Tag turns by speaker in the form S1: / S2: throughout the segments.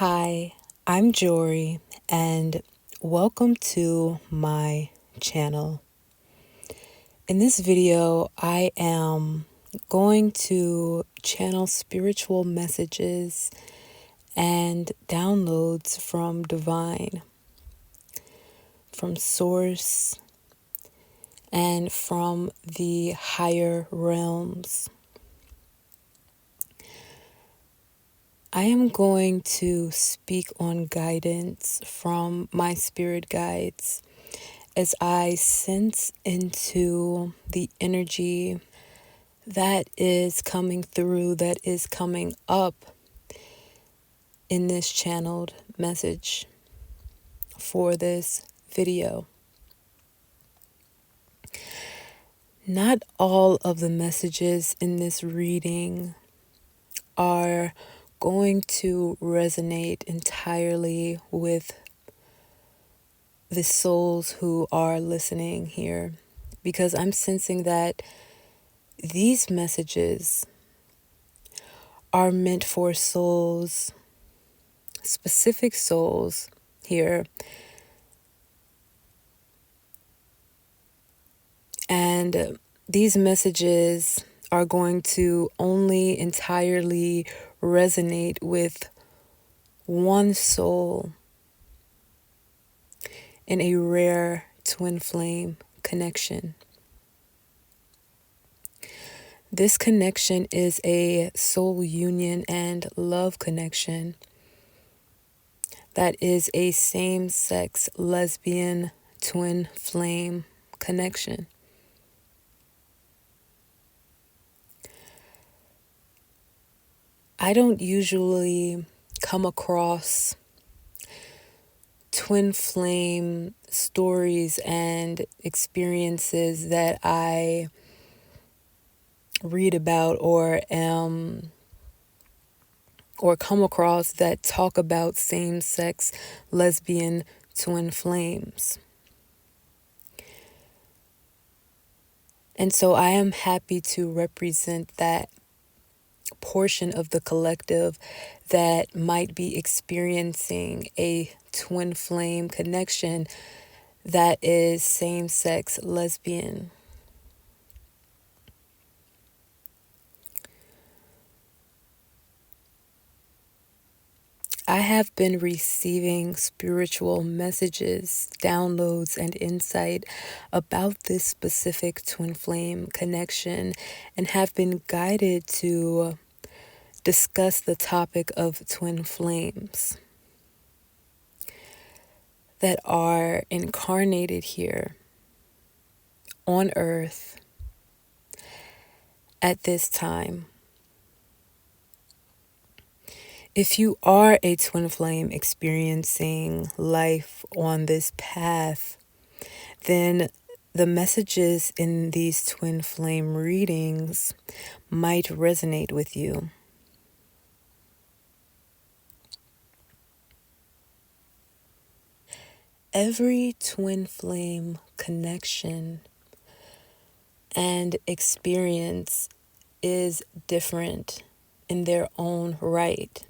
S1: Hi, I'm Jory, and welcome to my channel. In this video, I am going to channel spiritual messages and downloads from divine, from source, and from the higher realms. I am going to speak on guidance from my spirit guides as I sense into the energy that is coming through, that is coming up in this channeled message for this video. Not all of the messages in this reading are going to resonate entirely with the souls who are listening here, because I'm sensing that these messages are meant for souls, specific souls here. And these messages are going to only entirely resonate with one soul in a rare twin flame connection. This connection is a soul union and love connection that is a same-sex lesbian twin flame connection. I don't usually come across twin flame stories and experiences that I read about or come across that talk about same-sex lesbian twin flames. And so I am happy to represent that portion of the collective that might be experiencing a twin flame connection that is same-sex lesbian. I have been receiving spiritual messages, downloads, and insight about this specific twin flame connection and have been guided to discuss the topic of twin flames that are incarnated here on Earth at this time. If you are a twin flame experiencing life on this path, then the messages in these twin flame readings might resonate with you. Every twin flame connection and experience is different in their own right.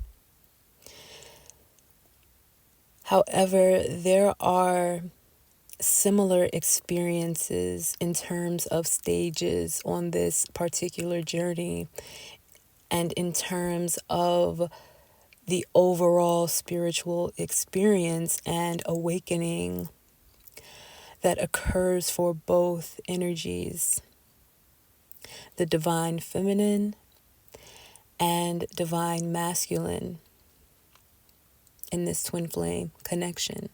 S1: However, there are similar experiences in terms of stages on this particular journey and in terms of the overall spiritual experience and awakening that occurs for both energies, the divine feminine and divine masculine in this twin flame connection.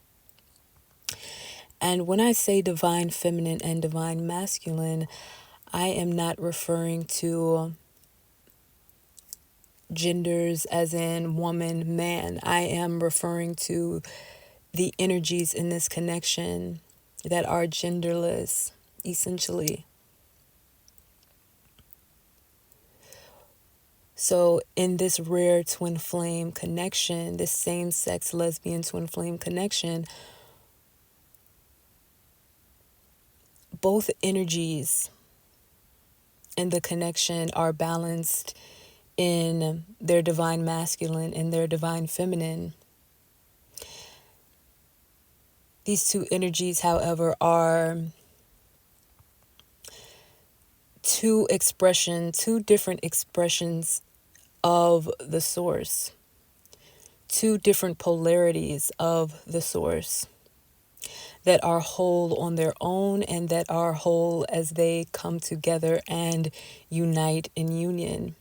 S1: And when I say divine feminine and divine masculine, I am not referring to genders as in woman, man. I am referring to the energies in this connection that are genderless, essentially. So in this rare twin flame connection, this same-sex lesbian twin flame connection, both energies in the connection are balanced in their divine masculine and their divine feminine These two energies, however, are two different expressions of the source, two different polarities of the source that are whole on their own and that are whole as they come together and unite in union.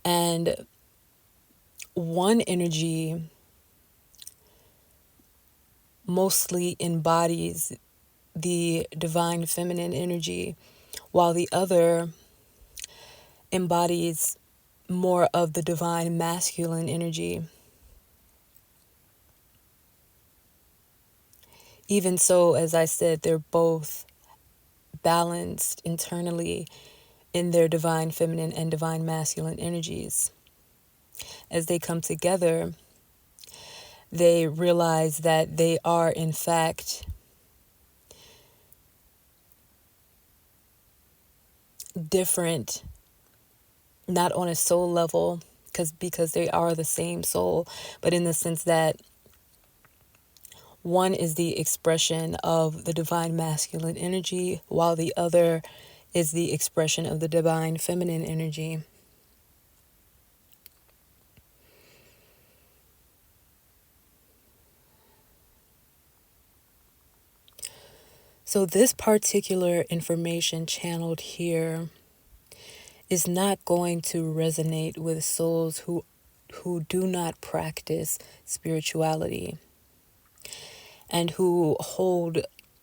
S1: And one energy mostly embodies the divine feminine energy, while the other embodies more of the divine masculine energy. Even so, as I said, they're both balanced internally in their divine feminine and divine masculine energies. As they come together, they realize that they are, in fact, different, not on a soul level, because they are the same soul, but in the sense that one is the expression of the divine masculine energy, while the other is the expression of the divine feminine energy. So this particular information channeled here is not going to resonate with souls who do not practice spirituality and who hold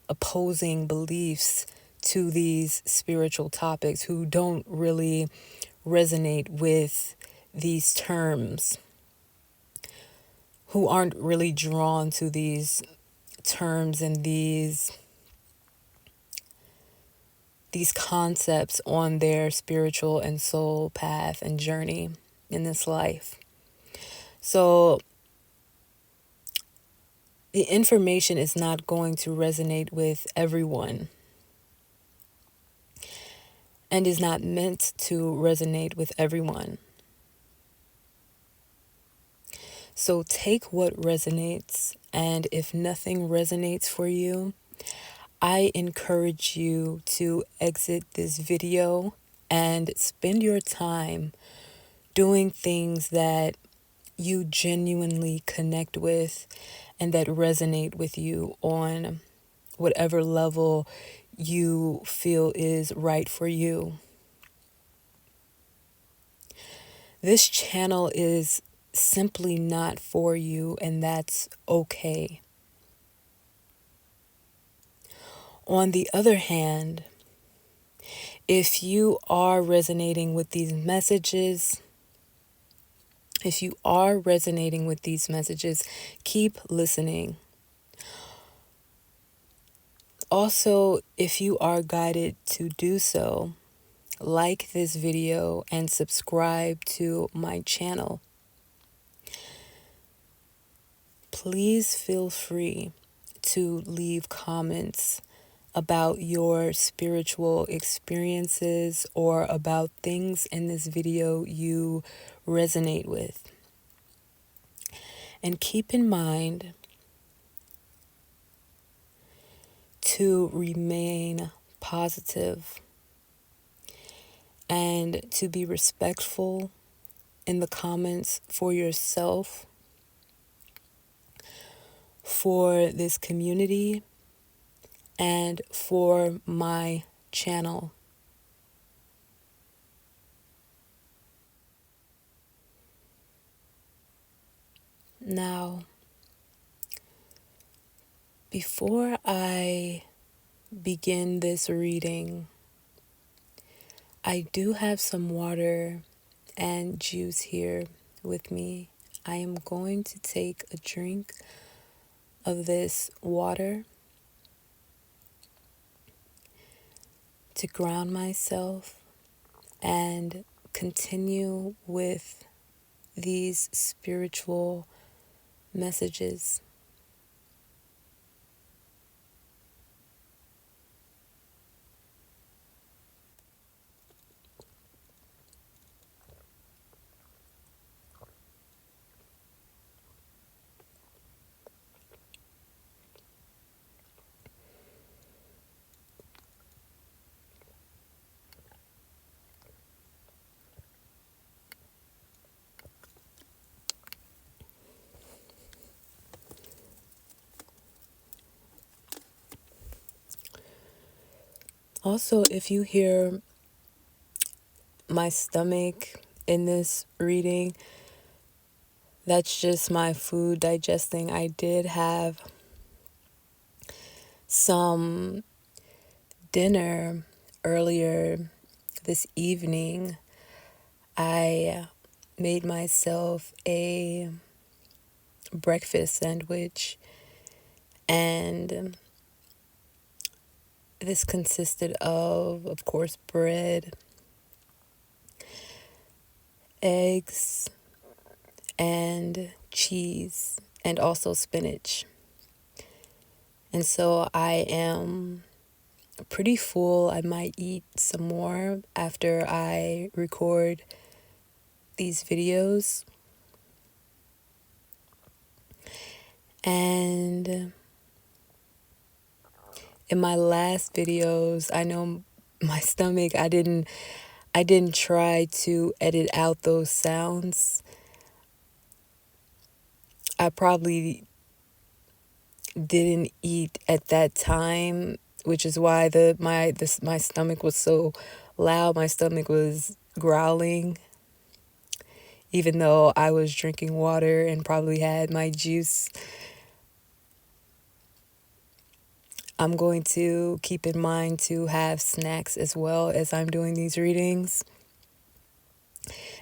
S1: opposing beliefs to these spiritual topics, who don't really resonate with these terms, who aren't really drawn to these terms and these concepts on their spiritual and soul path and journey in this life. So the information is not going to resonate with everyone and is not meant to resonate with everyone. So take what resonates, and if nothing resonates for you, I encourage you to exit this video and spend your time doing things that you genuinely connect with and that resonate with you on whatever level you feel is right for you. This channel is simply not for you, and that's okay. On the other hand, if you are resonating with these messages, keep listening. Also, if you are guided to do so, like this video and subscribe to my channel. Please feel free to leave comments about your spiritual experiences or about things in this video you resonate with. And keep in mind to remain positive and to be respectful in the comments for yourself, for this community, and for my channel. Now, before I begin this reading, I do have some water and juice here with me. I am going to take a drink of this water to ground myself and continue with these spiritual messages. Also, if you hear my stomach in this reading, that's just my food digesting. I did have some dinner earlier this evening. I made myself a breakfast sandwich, and this consisted of course, bread, eggs, and cheese, and also spinach. And so I am pretty full. I might eat some more after I record these videos. And in my last videos, I know my stomach, I didn't try to edit out those sounds. I probably didn't eat at that time, which is why my stomach was so loud. My stomach was growling, even though I was drinking water and probably had my juice. I'm going to keep in mind to have snacks as well as I'm doing these readings,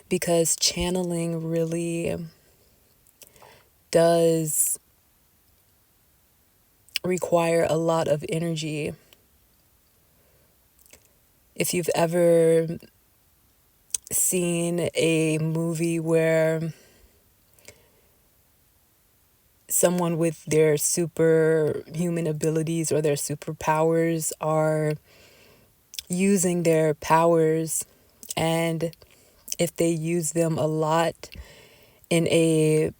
S1: because channeling really does require a lot of energy. If you've ever seen a movie where someone with their superhuman abilities or their superpowers are using their powers, and if they use them a lot in a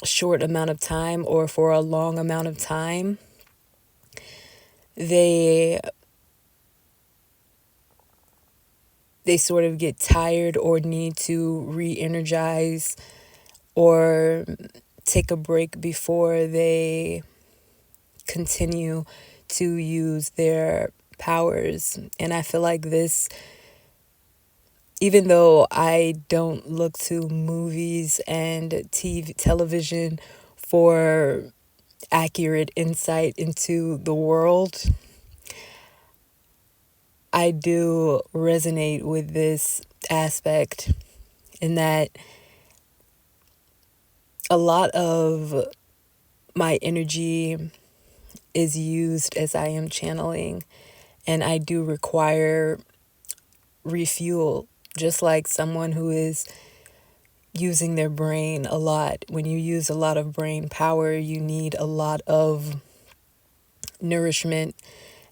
S1: short amount of time or for a long amount of time, they sort of get tired or need to re-energize or take a break before they continue to use their powers. And I feel like this, even though I don't look to movies and television for accurate insight into the world, I do resonate with this aspect, in that a lot of my energy is used as I am channeling, and I do require refuel, just like someone who is using their brain a lot. When you use a lot of brain power, you need a lot of nourishment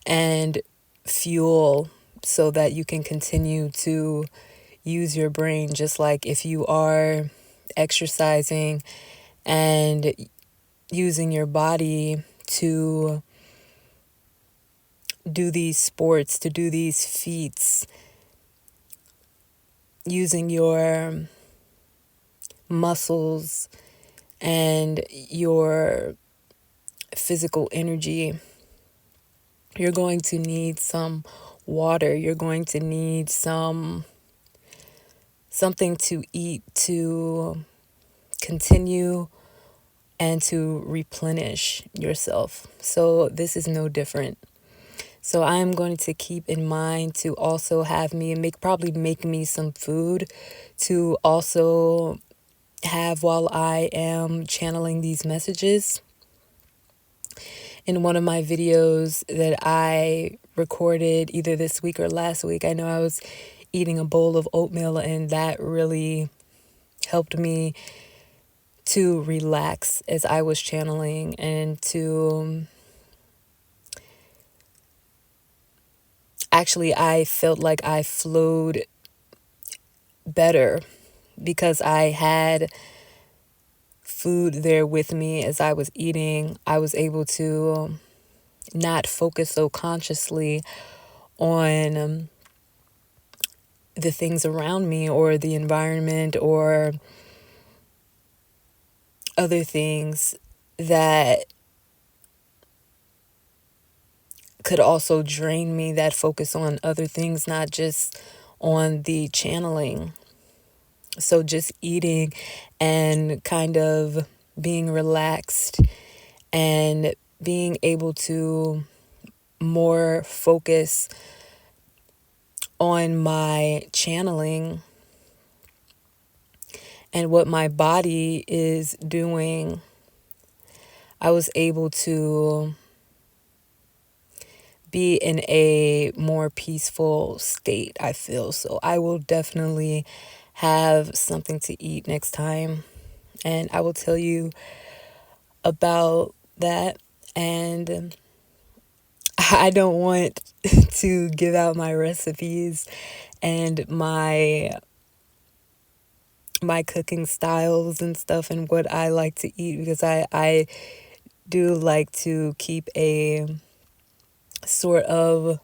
S1: and fuel so that you can continue to use your brain. Just like if you are exercising and using your body to do these sports, to do these feats, using your muscles and your physical energy, you're going to need some water. You're going to need something to eat to continue and to replenish yourself. So this is no different. So I'm going to keep in mind to also have me and probably make me some food to also have while I am channeling these messages. In one of my videos that I recorded either this week or last week, I know I was eating a bowl of oatmeal, and that really helped me to relax as I was channeling, and to actually, I felt like I flowed better because I had food there with me as I was eating. I was able to not focus so consciously on the things around me or the environment or other things that could also drain me, that focus on other things, not just on the channeling. So just eating and kind of being relaxed and being able to more focus on my channeling and what my body is doing, I was able to be in a more peaceful state, I feel. So I will definitely have something to eat next time, and I will tell you about that. And I don't want to give out my recipes and my cooking styles and stuff and what I like to eat, because I do like to keep a sort of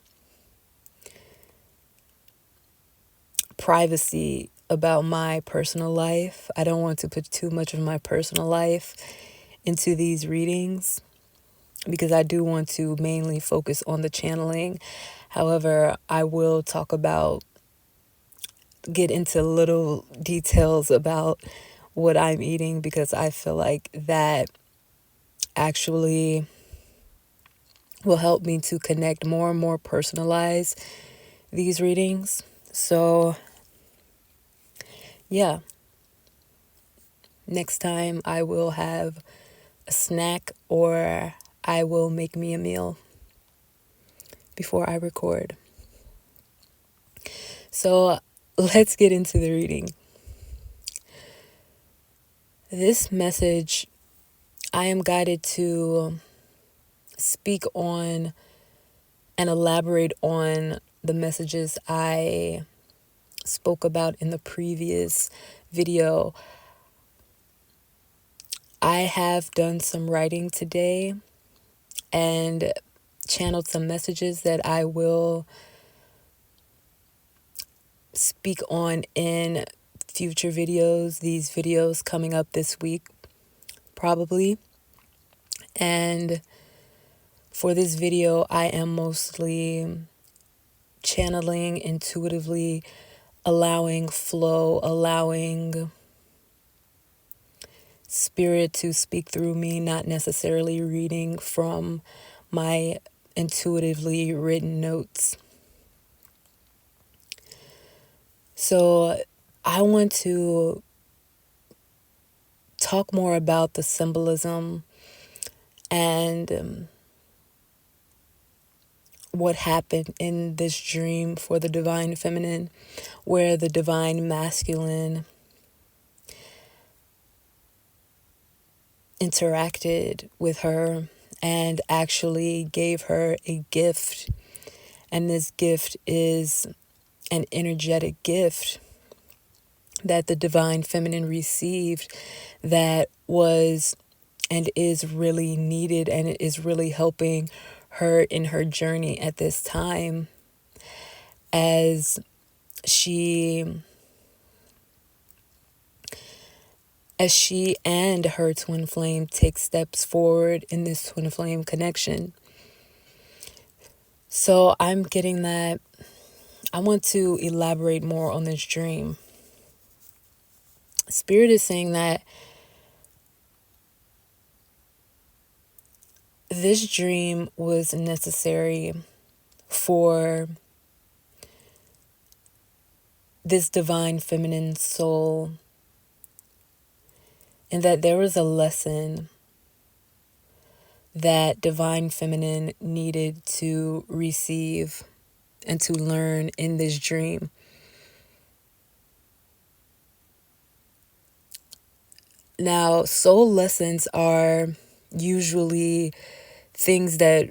S1: privacy about my personal life. I don't want to put too much of my personal life into these readings because I do want to mainly focus on the channeling. However, I will get into little details about what I'm eating, because I feel like that actually will help me to connect more and more, personalize these readings. So, yeah, next time I will have a snack or I will make me a meal before I record. So, let's get into the reading. This message, I am guided to speak on and elaborate on the messages I spoke about in the previous video. I have done some writing today and channeled some messages that I will speak on in future videos, these videos coming up this week, probably. And for this video, I am mostly channeling intuitively, allowing flow, allowing spirit to speak through me, not necessarily reading from my intuitively written notes. So I want to talk more about the symbolism and what happened in this dream for the divine feminine, where the divine masculine interacted with her and actually gave her a gift. And this gift is an energetic gift that the divine feminine received that was and is really needed, and it is really helping her in her journey at this time as she and her twin flame take steps forward in this twin flame connection. So I'm getting that. I want to elaborate more on this dream. Spirit is saying that this dream was necessary for this divine feminine soul, and that there was a lesson that divine feminine needed to receive and to learn in this dream. Now, soul lessons are usually things that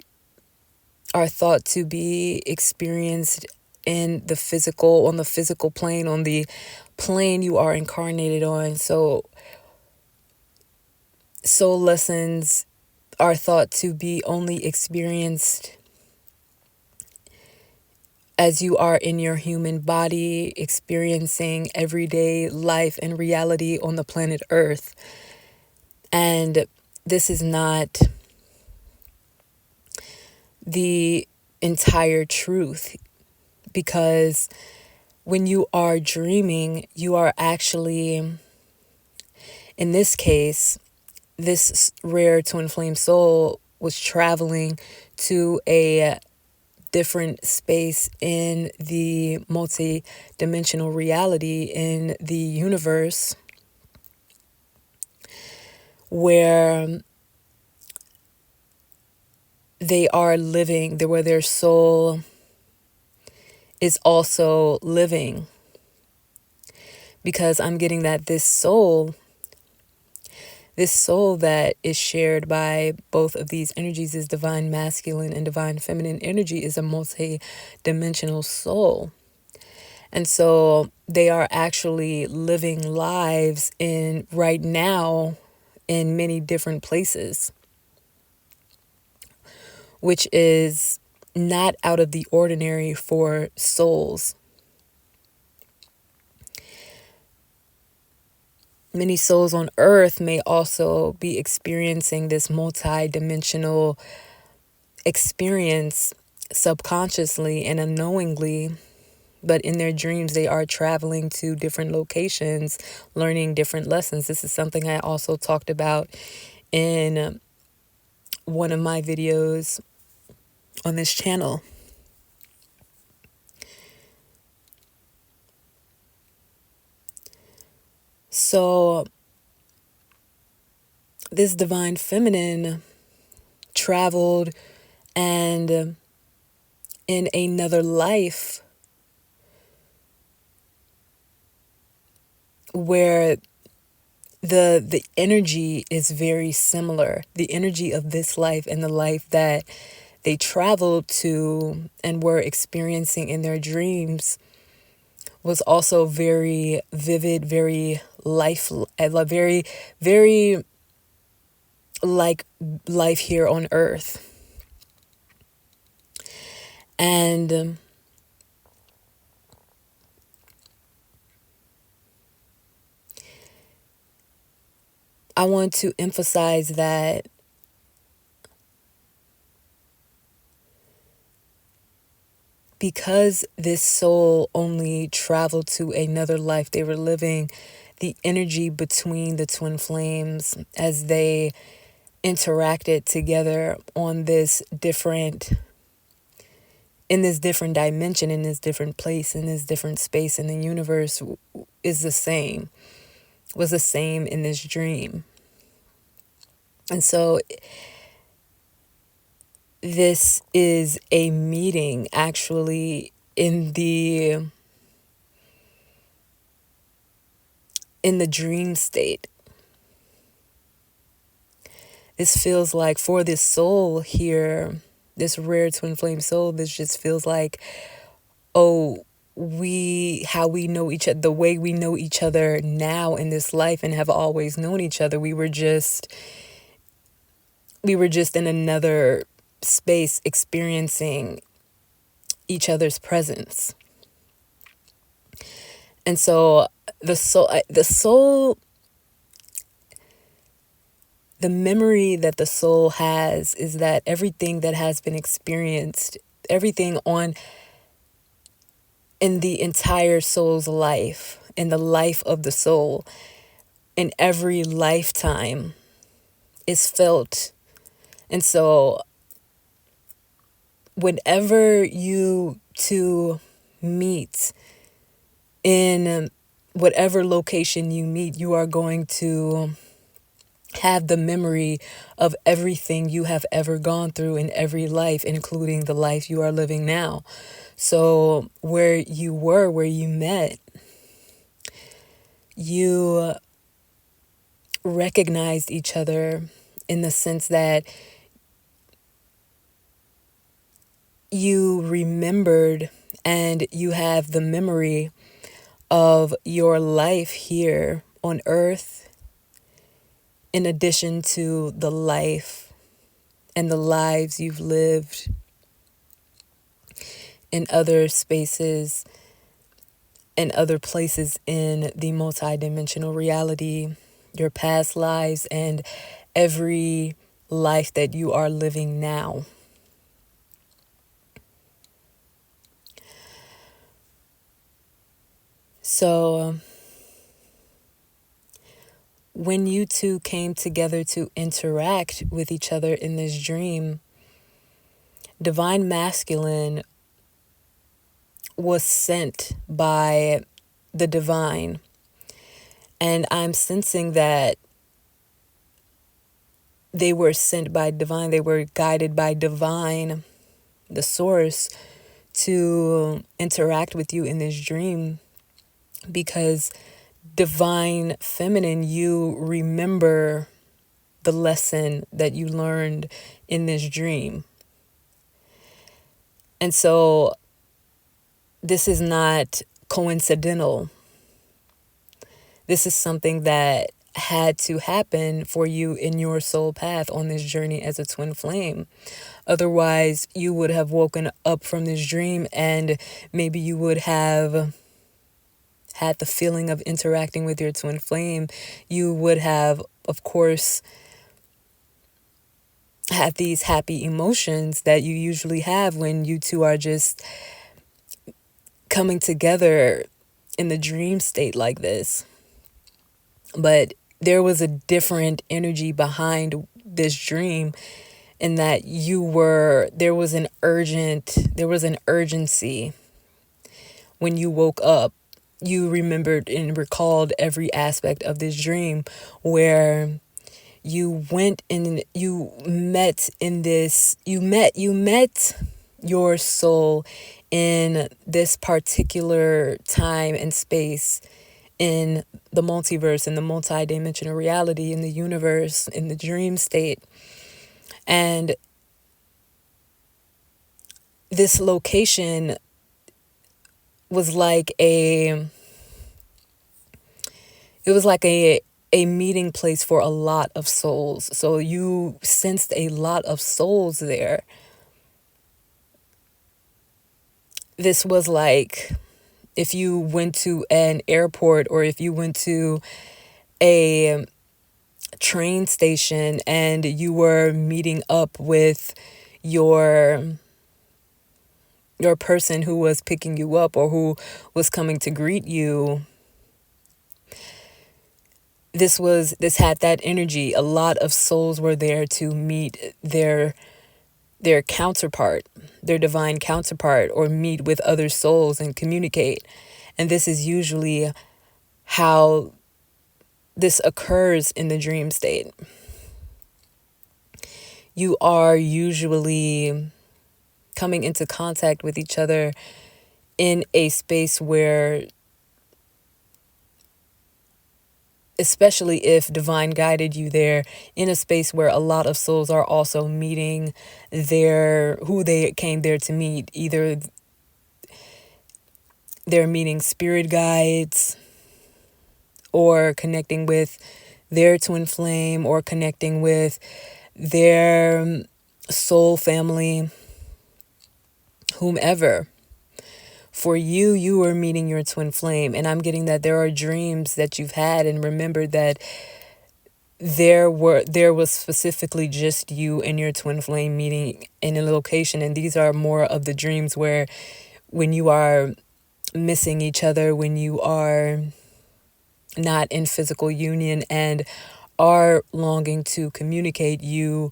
S1: are thought to be experienced in the physical, on the physical plane, on the plane you are incarnated on. So soul lessons are thought to be only experienced as you are in your human body, experiencing everyday life and reality on the planet Earth. And this is not the entire truth, because when you are dreaming, you are actually, in this case, this rare twin flame soul was traveling to a different space in the multi-dimensional reality in the universe, where they are living, where their soul is also living. Because I'm getting that this soul that is shared by both of these energies, is divine masculine and divine feminine energy, is a multi-dimensional soul. And so they are actually living lives in right now in many different places, which is not out of the ordinary for souls. Many souls on earth may also be experiencing this multi-dimensional experience subconsciously and unknowingly, but in their dreams they are traveling to different locations, learning different lessons. This is something I also talked about in one of my videos on this channel. So this divine feminine traveled, and in another life where the energy is very similar, the energy of this life and the life that they traveled to and were experiencing in their dreams was also very vivid, very very, very like life here on earth. And I want to emphasize that because this soul only traveled to another life they were living, the energy between the twin flames as they interacted together on this different, in this different dimension, in this different place, in this different space in the universe, is the same, was the same in this dream. And so this is a meeting actually in the dream state. This feels like, for this soul here, this rare twin flame soul, this just feels like, oh, how we know each other, the way we know each other now in this life and have always known each other. We were just in another space experiencing each other's presence. And so the soul, the memory that the soul has is that everything that has been experienced, everything in the entire soul's life, in the life of the soul, in every lifetime, is felt. And so whenever you two meet, in whatever location you meet, you are going to have the memory of everything you have ever gone through in every life, including the life you are living now. So where you were, where you met, you recognized each other in the sense that you remembered and you have the memory of your life here on earth, in addition to the life and the lives you've lived in other spaces and other places in the multidimensional reality, your past lives, and every life that you are living now. So, when you two came together to interact with each other in this dream, Divine Masculine was sent by the divine. And I'm sensing that they were sent by divine, they were guided by divine, the source, to interact with you in this dream, because divine feminine, you remember the lesson that you learned in this dream. And so this is not coincidental. This is something that had to happen for you in your soul path on this journey as a twin flame. Otherwise, you would have woken up from this dream and maybe you would have had the feeling of interacting with your twin flame. You would have, of course, had these happy emotions that you usually have when you two are just coming together in the dream state like this. But there was a different energy behind this dream, in that there was an urgency when you woke up. You remembered and recalled every aspect of this dream, where you went and you met your soul in this particular time and space, in the multiverse, in the multi-dimensional reality, in the universe, in the dream state. And this location was like a meeting place for a lot of souls. So you sensed a lot of souls there. This was like if you went to an airport, or if you went to a train station and you were meeting up with your person who was picking you up or who was coming to greet you. This had that energy. A lot of souls were there to meet their counterpart, their divine counterpart, or meet with other souls and communicate. And this is usually how this occurs in the dream state. You are usually coming into contact with each other in a space where, especially if divine guided you there, in a space where a lot of souls are also meeting who they came there to meet. Either they're meeting spirit guides, or connecting with their twin flame, or connecting with their soul family, whomever. For you were meeting your twin flame. And I'm getting that there are dreams that you've had, and remember that there was specifically just you and your twin flame meeting in a location. And these are more of the dreams where, when you are missing each other, when you are not in physical union and are longing to communicate, you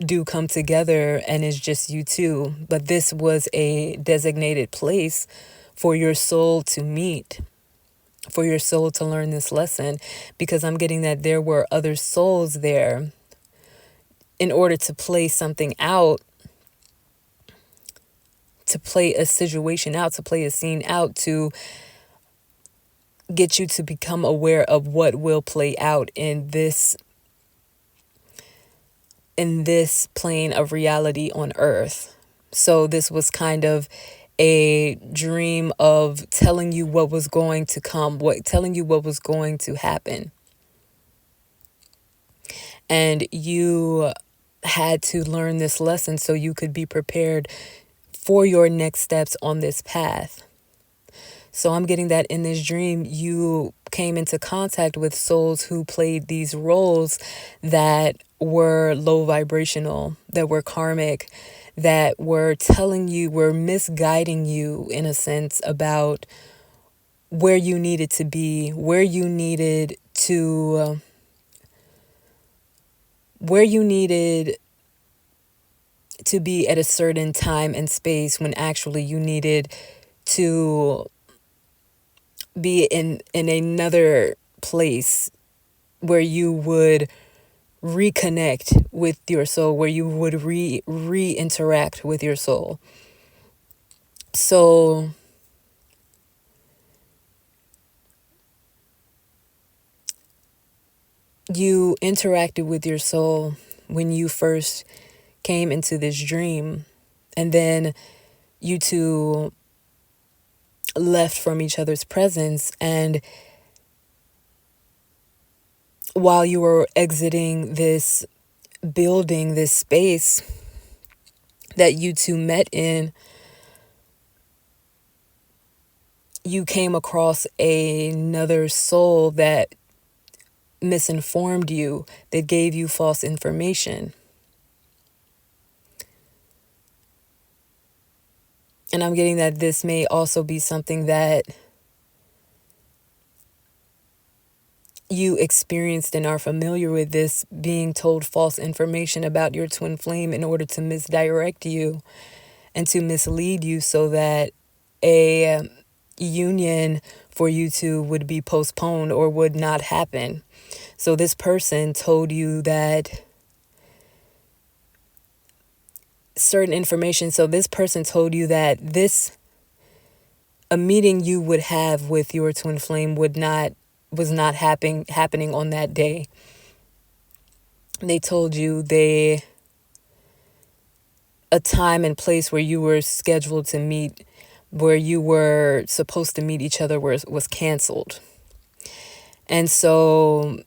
S1: do come together and it's just you two. But this was a designated place for your soul to meet, for your soul to learn this lesson, because I'm getting that there were other souls there in order to play something out, to play a situation out, to play a scene out, to get you to become aware of what will play out in this plane of reality on Earth. So this was kind of a dream of telling you what was going to come, telling you what was going to happen. And you had to learn this lesson so you could be prepared for your next steps on this path. So I'm getting that in this dream, you came into contact with souls who played these roles that were low vibrational, that were karmic, that were misguiding you in a sense about where you needed to be, where you needed to be at a certain time and space, when actually you needed to be in another place where you would reconnect with your soul, where you would re-interact with your soul. So you interacted with your soul when you first came into this dream, and then you two left from each other's presence. And while you were exiting this building, this space that you two met in, you came across another soul that misinformed you, that gave you false information. And I'm getting that this may also be something that you experienced and are familiar with, this being told false information about your twin flame in order to misdirect you and to mislead you, so that a union for you two would be postponed or would not happen. So this person told you that certain information. So this person told you that a meeting you would have with your twin flame was not happening on that day. They told you a time and place where you were scheduled to meet, where you were supposed to meet each other, was canceled. And so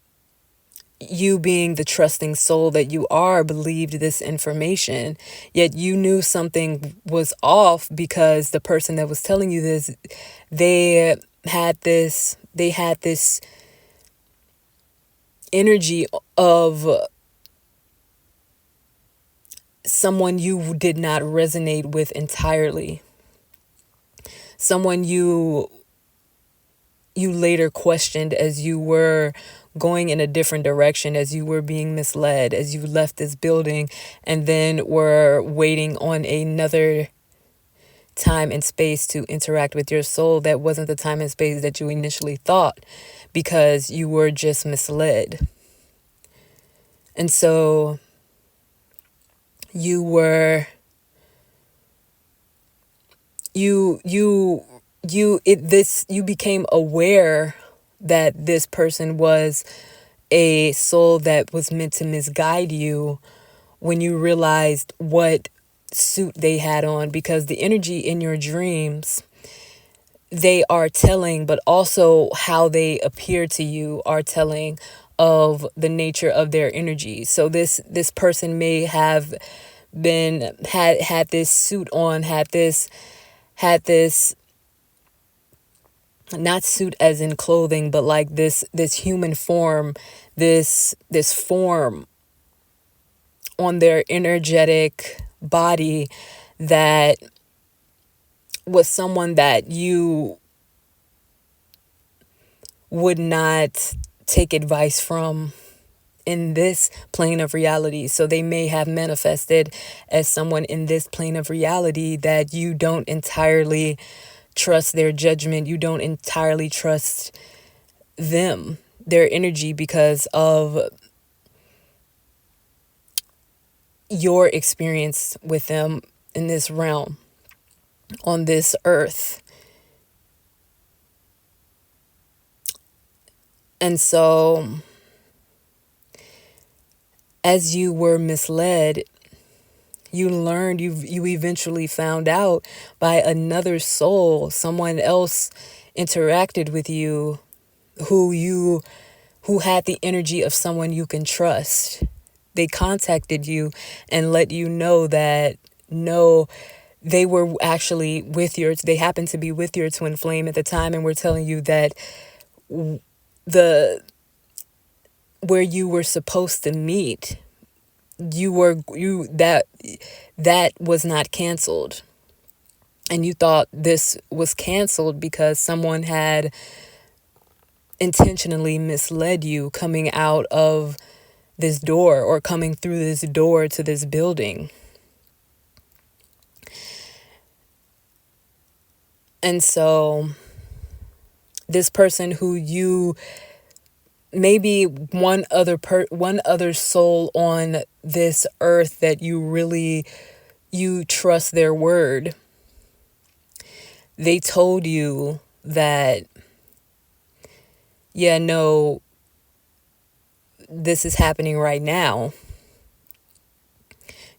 S1: you, being the trusting soul that you are, believed this information, yet you knew something was off, because the person that was telling you this, they had this energy of someone you did not resonate with entirely, someone you later questioned as you were going in a different direction, as you were being misled, as you left this building and then were waiting on another time and space to interact with your soul that wasn't the time and space that you initially thought, because you were just misled. And so you were you became aware that this person was a soul that was meant to misguide you, when you realized what suit they had on, because the energy in your dreams, they are telling, but also how they appear to you are telling of the nature of their energy. So this person may have had this suit on, had this not suit as in clothing, but like this human form, this form on their energetic body, that was someone that you would not take advice from in this plane of reality. So they may have manifested as someone in this plane of reality that you don't entirely trust their judgment. You don't entirely trust them, their energy, because of your experience with them in this realm, on this earth. And so as you were misled, you learned, you eventually found out by another soul, someone else interacted with you who had the energy of someone you can trust. They contacted you and let you know that no, they were actually they happened to be with your twin flame at the time, and were telling you that the where you were supposed to meet, that was not canceled. and you thought this was canceled because someone had intentionally misled you coming out of this door or coming through this door to this building. And so this person who you maybe one other soul on this earth that you trust their word, they told you that, yeah, no, this is happening right now.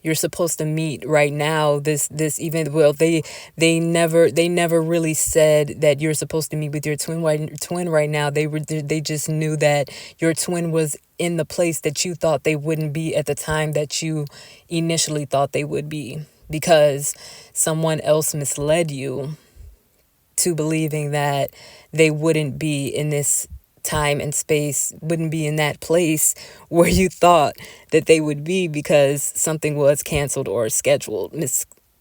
S1: You're supposed to meet right now, this event. Well, they never really said that you're supposed to meet with your twin right now. They just knew that your twin was in the place that you thought they wouldn't be at the time that you initially thought they would be, because someone else misled you to believing that they wouldn't be in this time and space, wouldn't be in that place where you thought that they would be, because something was canceled or scheduled,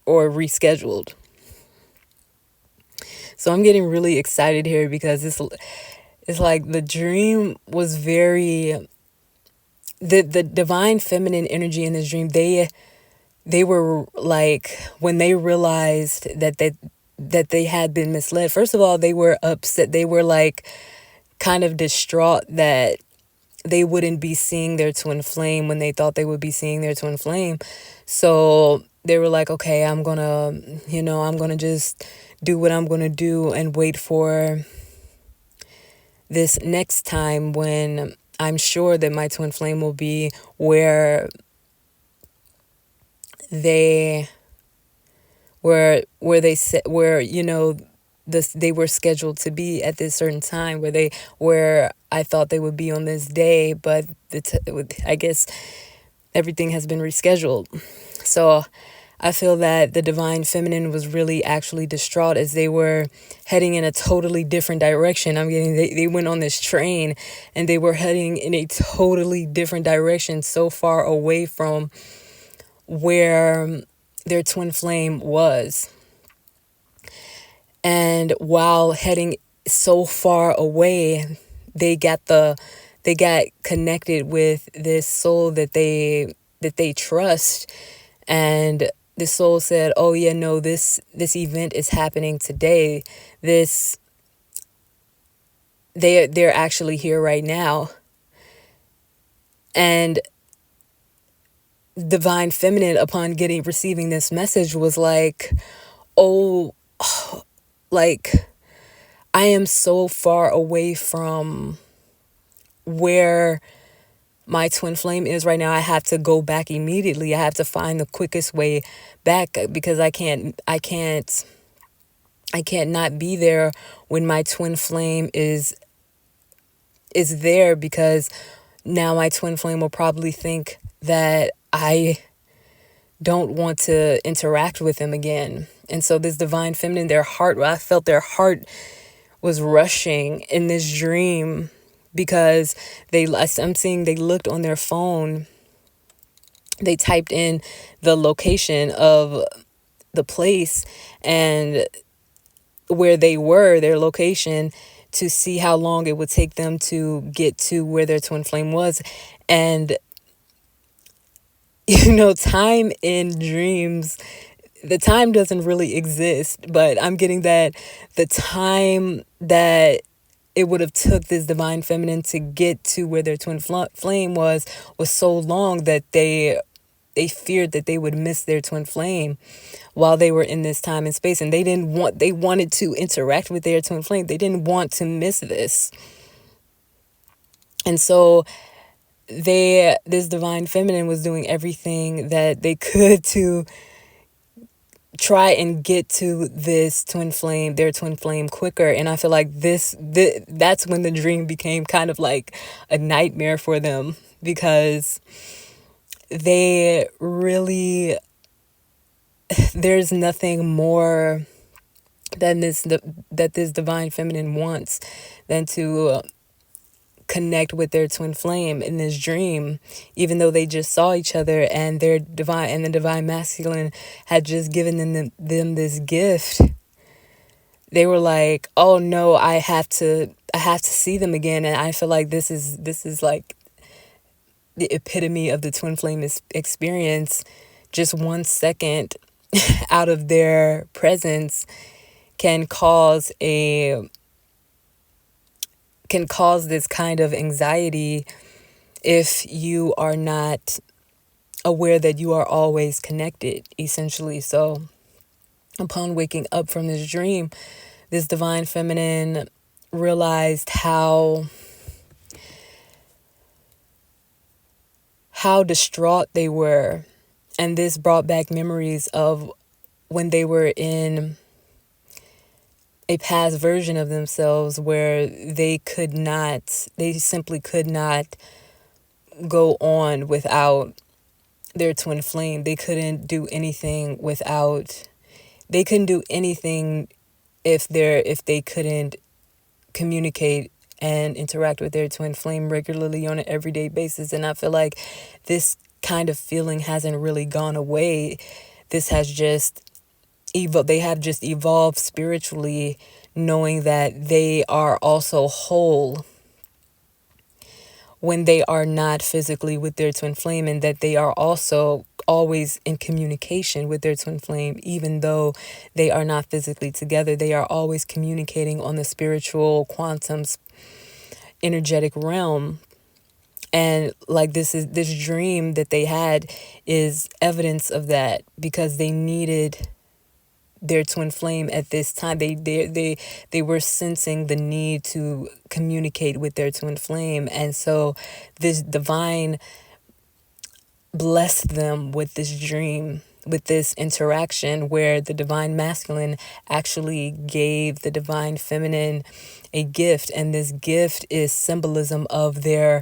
S1: or rescheduled. So I'm getting really excited here because it's like the dream was very, the divine feminine energy in this dream, they were like, when they realized that they had been misled, first of all, they were upset. They were like kind of distraught that they wouldn't be seeing their twin flame when they thought they would be seeing their twin flame. So they were like, okay, I'm gonna just do what I'm gonna do and wait for this next time when I'm sure that my twin flame will be where they where they said, where they were scheduled to be at this certain time, where I thought they would be on this day, but I guess everything has been rescheduled. So I feel that the divine feminine was really actually distraught as they were heading in a totally different direction. They went on this train and they were heading in a totally different direction, so far away from where their twin flame was. And while heading so far away, they got connected with this soul that they trust, and the soul said, "Oh yeah, no, this event is happening today. They're actually here right now." And divine feminine, upon receiving this message, was like, "Oh, like, I am so far away from where my twin flame is right now. I have to go back immediately. I have to find the quickest way back, because I can't not be there when my twin flame is there, because now my twin flame will probably think that I don't want to interact with him again." And so this divine feminine, I felt their heart was rushing in this dream, because I'm seeing they looked on their phone, they typed in the location of the place and where they were, their location, to see how long it would take them to get to where their twin flame was. And time in dreams, the time doesn't really exist, but I'm getting that the time that it would have took this divine feminine to get to where their twin flame was so long that they feared that they would miss their twin flame while they were in this time and space. And they wanted to interact with their twin flame. They didn't want to miss this. And so this divine feminine was doing everything that they could to try and get to this their twin flame quicker. And I feel like that's when the dream became kind of like a nightmare for them, because they really, there's nothing more than that this divine feminine wants than to connect with their twin flame in this dream, even though they just saw each other, and their divine and the divine masculine had just given them this gift. They were like, oh no, I have to see them again. And I feel like this is like the epitome of the twin flame experience. Just 1 second out of their presence can cause this kind of anxiety if you are not aware that you are always connected, essentially. So upon waking up from this dream, this divine feminine realized how distraught they were. And this brought back memories of when they were in a past version of themselves where they simply could not go on without their twin flame. They couldn't do anything if they couldn't communicate and interact with their twin flame regularly on an everyday basis. And I feel like this kind of feeling hasn't really gone away. This has just they have just evolved spiritually, knowing that they are also whole when they are not physically with their twin flame, and that they are also always in communication with their twin flame. Even though they are not physically together, they are always communicating on the spiritual quantum energetic realm. And like this dream that they had is evidence of that, because they needed their twin flame at this time. They were sensing the need to communicate with their twin flame. And so this divine blessed them with this dream, with this interaction, where the divine masculine actually gave the divine feminine a gift. And this gift is symbolism of their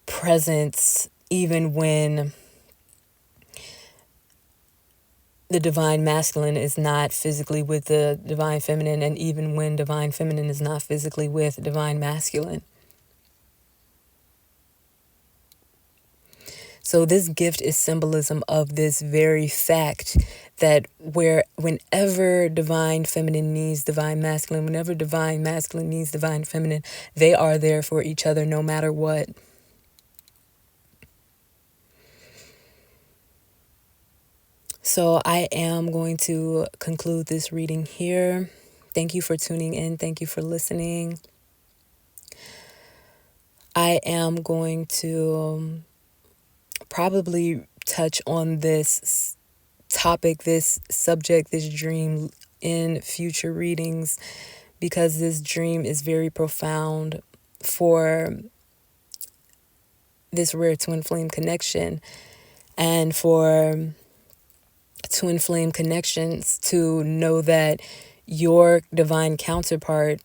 S1: presence, even when the divine masculine is not physically with the divine feminine, and even when divine feminine is not physically with divine masculine. So this gift is symbolism of this very fact, that whenever divine feminine needs divine masculine, whenever divine masculine needs divine feminine, they are there for each other no matter what. So I am going to conclude this reading here. Thank you for tuning in. Thank you for listening. I am going to probably touch on this topic, this subject, this dream in future readings, because this dream is very profound for this rare twin flame connection, and for twin flame connections to know that your divine counterpart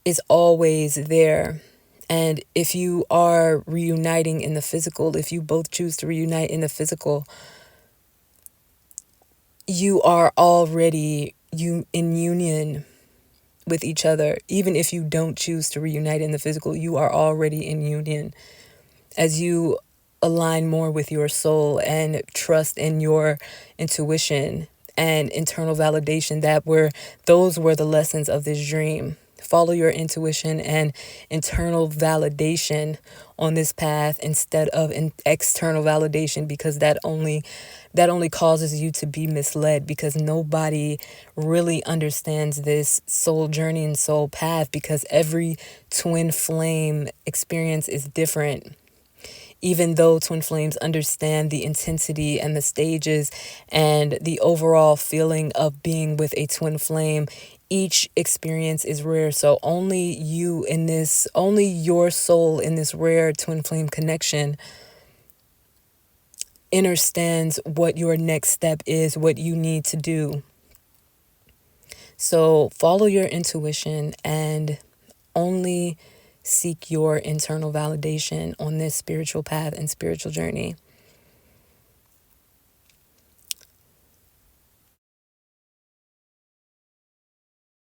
S1: is always there. And if you are reuniting in the physical, if you both choose to reunite in the physical, you are already in union with each other. Even if you don't choose to reunite in the physical, you are already in union as you align more with your soul and trust in your intuition and internal validation. Those were the lessons of this dream. Follow your intuition and internal validation on this path instead of an external validation, because that only causes you to be misled, because nobody really understands this soul journey and soul path, because every twin flame experience is different. Even though twin flames understand the intensity and the stages and the overall feeling of being with a twin flame, each experience is rare. So only your soul in this rare twin flame connection understands what your next step is, what you need to do. So follow your intuition and only seek your internal validation on this spiritual path and spiritual journey.